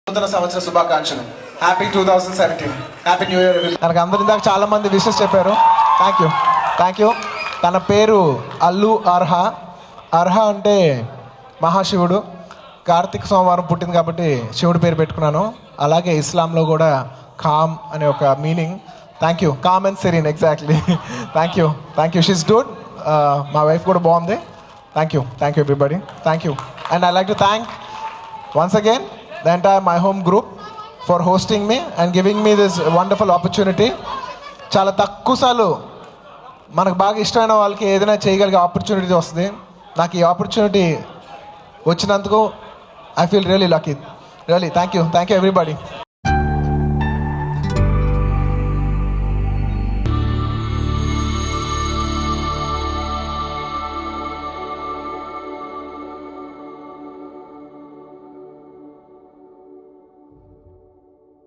నూతన సంవత్సర శుభాకాంక్షలు. హ్యాపీ 2017. Happy new year. తనకు అందరి దాకా చాలా మంది విషెస్ చెప్పారు. Thank you. తన పేరు అల్లు అర్హా. అర్హా అంటే మహాశివుడు. కార్తీక సోమవారం పుట్టింది కాబట్టి శివుడి పేరు పెట్టుకున్నాను. అలాగే ఇస్లాంలో కూడా కామ్ అనే ఒక meaning. Thank you. Calm and serene, exactly. Thank you. She's good. మా వైఫ్ కూడా బాగుంది. Thank you everybody. Thank you. And I like to thank once again the entire my home group for hosting me and giving me this wonderful opportunity. చాలా తక్కువ సార్లు మనకు బాగా ఇష్టమైన వాళ్ళకి ఏదైనా చేయగలిగే ఆపర్చునిటీ వస్తుంది. నాకు ఈ ఆపర్చునిటీ వచ్చినందుకు I feel really lucky. Really thank you everybody.